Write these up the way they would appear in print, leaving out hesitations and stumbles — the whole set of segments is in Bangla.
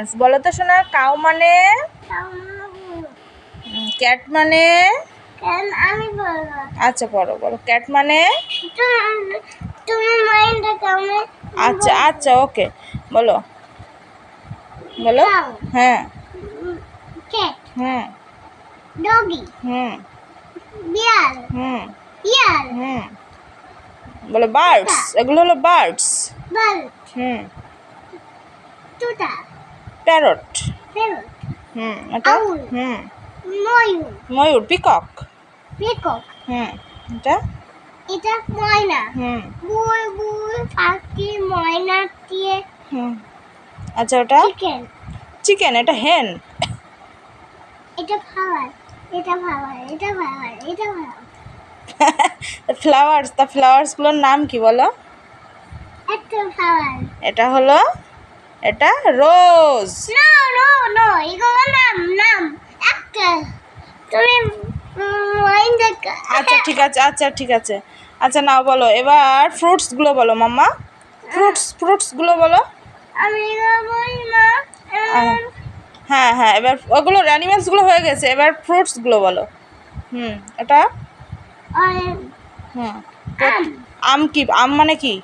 অ্যানিমেলস বলো তো শোনা। কাউ মানে, ক্যাট মানে, আমি বলবো। আচ্ছা পড়ো বলো। ক্যাট মানে, তুমি মাইন্ডটা কেমন? আচ্ছা আচ্ছা ওকে বলো বলো। Cow. হ্যাঁ Cat. হুম Doggy. হুম বিড়াল. হুম শিয়াল. হুম বলো বার্ডস, এগুলো হলো বার্ডস। Bird. হুম তুতা. প্যারট। Parrot. এটা Owl. হুম ময়ূর. ময়ূর পিকক। Peacock. এটা এটা ময়না. হুম বুলবুল পাখি ময়না দিয়ে আচ্ছা ওটা চিকেন. চিকেন। এটা হেন। এটা ফ্লাওয়ার. এটা ফ্লাওয়ার. এটা ফ্লাওয়ার. এটা ফ্লাওয়ার. ফ্লাওয়ার্স, তা ফ্লাওয়ার্সগুলোর নাম কি বলো? একটা ফ্লাওয়ার. এটা হলো, এটা রোজ। নো নো নো, এগুলো নাম একটা। তুমি মাইন্ডটা আচ্ছা ঠিক আছে আচ্ছা ঠিক আছে আচ্ছা নাও বলো এবার ফ্রুটসগুলো বলো মাম্মা। ফ্রুটসগুলো বলো। আমি এগুলো বলি না। হ্যাঁ হ্যাঁ এবার ওগুলো অ্যানিমেলসগুলো হয়ে গেছে, এবার ফ্রুটসগুলো বলো। এটা হুম আম কি? আম মানে কি?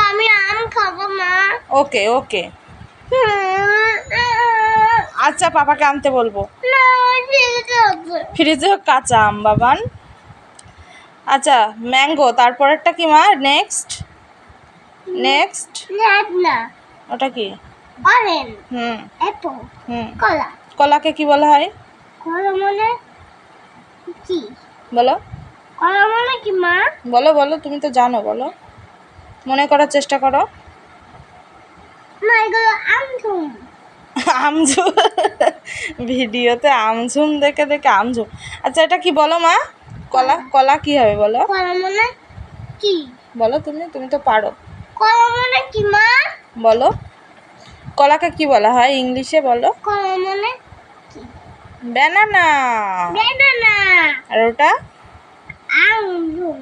আমি আম খাবো মা। ওকে ওকে আচ্ছা পাপাকে আনতে বলবো। ফ্রিজে কাঁচা আম বাবান। আচ্ছা ম্যাঙ্গো, তারপরেরটা কি মা? নেক্সট না ওটা কি? অরেঞ্জ. হুম অ্যাপল. হুম কলা. কলাকে কি বলা হয়? কলা মানে কি? বলো কলা মানে কি মা? বলো বলো, তুমি তো জানো, বলো, মনে করার চেষ্টা করো। মা এগুলো আমঝুম. আমঝুম। ভিডিওতে আমঝুম দেখে দেখে আমঝুম। আচ্ছা এটা কি বলো মা? কলা, কলা কি হবে বলো? কলা মানে কি? বলো তুমি তো পারো। কলা মানে কি মা? বলো কলাকে কি বলা হয় ইংলিশে বলো? কলা মানে কি? ব্যানানা। বেদানা. আর ওটা আমঝুম.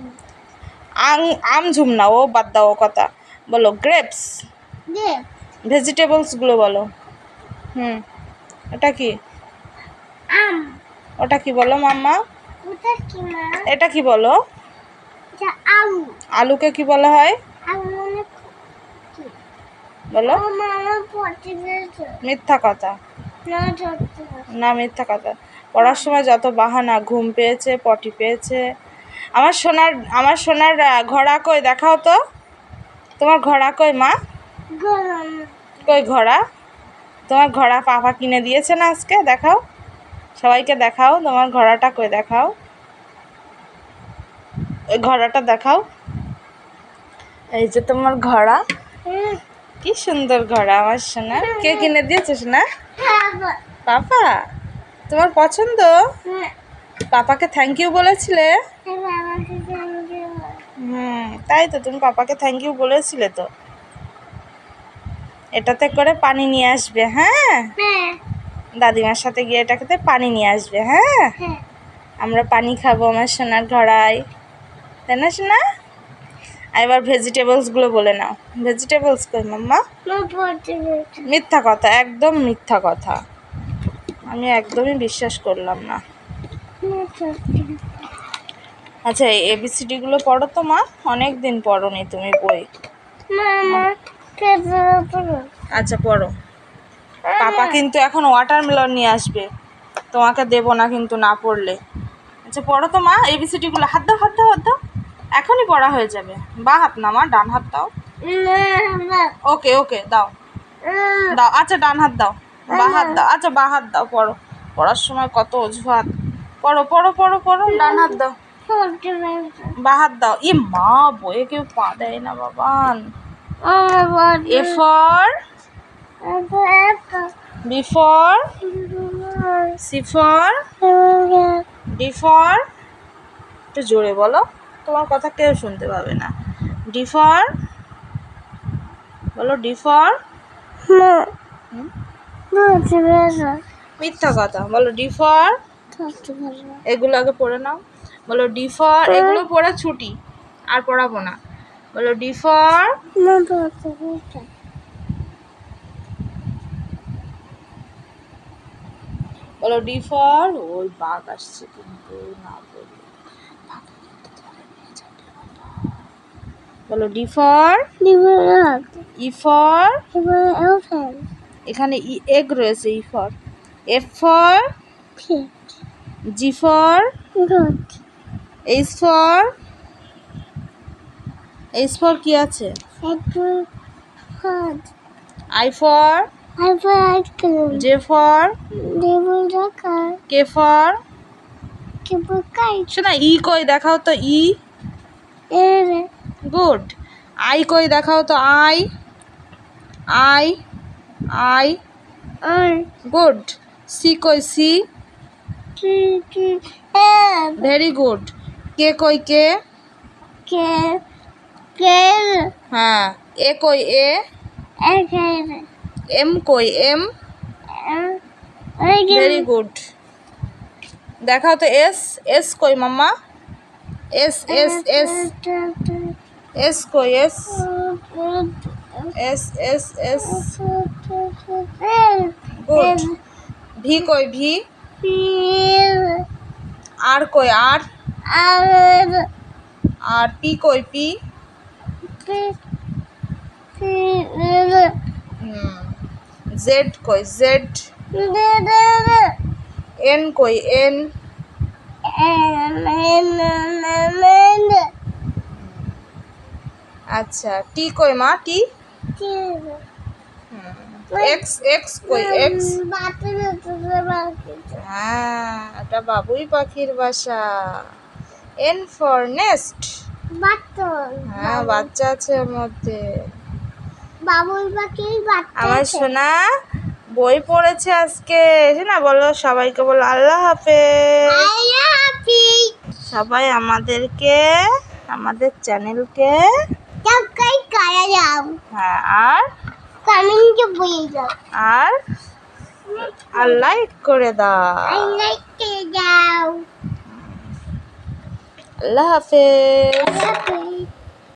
আমঝুম না, ও বাদ দাও ও কথা। বলো গ্রেপস। দে. ভেজিটেবলসগুলো বলো। এটা কি? আম. ওটা কি বলো মাম্মা? ওটা কি মা? এটা কি বলো? এটা আলু. আলুকে কি বলা হয়? আলু মানে কি? বলো। ও মা আমার পটি পেয়েছে. মিথ্যা কথা। না ধরতে. না মিথ্যা কথা। পড়ার সময় যত বাহানা, ঘুম পেয়েছে, পটি পেয়েছে। আমার সোনার ঘোড়া কই দেখাও তো। তোমার ঘোড়া কই মা? গরম. কই ঘোড়া? তোমার ঘোড়া পাপা কিনে দিয়েছে না আজকে? দেখাও, সবাইকে দেখাও তোমার ঘোড়াটা কই, দেখাও ওই ঘোড়াটা দেখাও। এই যে তোমার ঘোড়া, কি সুন্দর ঘোড়া আমার সোনা। কে কিনে দিয়েছে সোনা? পাপা। তোমার পছন্দ? পাপাকে থ্যাংক ইউ বলেছিলে? তাই তো, তুমি পাপাকে থ্যাংক ইউ বলেছিলে তো। এটাতে করে পানি নিয়ে আসবে, হ্যাঁ দাদিমার সাথে গিয়ে এটাতে পানি নিয়ে আসবে। হ্যাঁ আমরা পানি খাবো আমার সোনার ঘোড়ায়, তাই না সোনা? এবার ভেজিটেবলসগুলো বলে নাও। ভেজিটেবলস কই মাম্মা? মিথ্যা কথা, একদম মিথ্যা কথা, আমি একদমই বিশ্বাস করলাম না। আচ্ছা ABCDগুলো পড়ো তো মা, অনেক দিন পড়োনি তুমি বই। আচ্ছা পড়ো। পাপা কিন্তু এখন ওয়াটারমেলন নিয়ে আসবে, তোমাকে দেবো না কিন্তু না পড়লে। আচ্ছা পড়ো তো মা ABCDগুলো। হাত দাও হাত দাও হাত দাও, এখনই পড়া হয়ে যাবে। বা হাত না মা, ডান হাত দাও। ওকে ওকে দাও দাও। আচ্ছা ডান হাত দাও, বা হাত দাও। আচ্ছা বা হাত দাও। পড়ো, পড়ার সময় কত অজুহাত। পড়ো পড়ো পড়ো পড়ো। ডান হাত দাও, বা হাত দাও। ই মা, বইয়ে কেউ পা দেয় না Baban. A for B for C for D for, একটু জোরে বলো, তোমার কথা কেউ শুনতে পাবে না। D for বলো, D for মিথ্যা কথা। বলো D for, এগুলো আগে পড়ে নাও। বলো D for, এগুলো পড়ে ছুটি, আর পড়াবো না। বলো D for বলো ডি ফর, ওই বাঘ আসছে কিন্তু না বলি। বলো ডি ফর, ই ফর, এখানে এগ রয়েছে, E for, F for, G for, H for, H for কি আছে, I for, J for, K for, শোনা ই কই দেখাও তো, ই, গুড। আই কই দেখাও তো, I, I, I, good. C কই, সি, ভেরি গুড। কে কই, কে, হ্যাঁ। এ কই, এ, এম কই, এম, ভেরি গুড। দেখাও তো এস, এস কই মাম্মা, এস, এস, এস, এস কই, S, S, S, S, good. V কই, ভি, আর কই, আর, আর পি কই, পি, জেড কই, জেড, এন কই, এন, আচ্ছা টি কই মা, টি, এক্স, এক্স কই, এক্স, হ্যাঁ এটা বাবুই পাখির বাসা। এন ফর নেস্ট, হ্যাঁ বাচ্চা আছে ওর মধ্যে। বাবুই পাখির বাচ্চা আমার আছে। সোনা বই পড়েছে আজকে, না বলো সবাইকে, বলো আল্লাহ হাফেজ। আল্লাহ হাফিজ। সবাই আমাদেরকে, আমাদের চ্যানেলকে সাবস্ক্রাইব করে দাও, হ্যাঁ, আর কমেন্টে বলে দাও, আর আর লাইক করে দাও। লাইক করে দাও। আল্লাহ হাফেজ। আল্লাহ হাফিজ।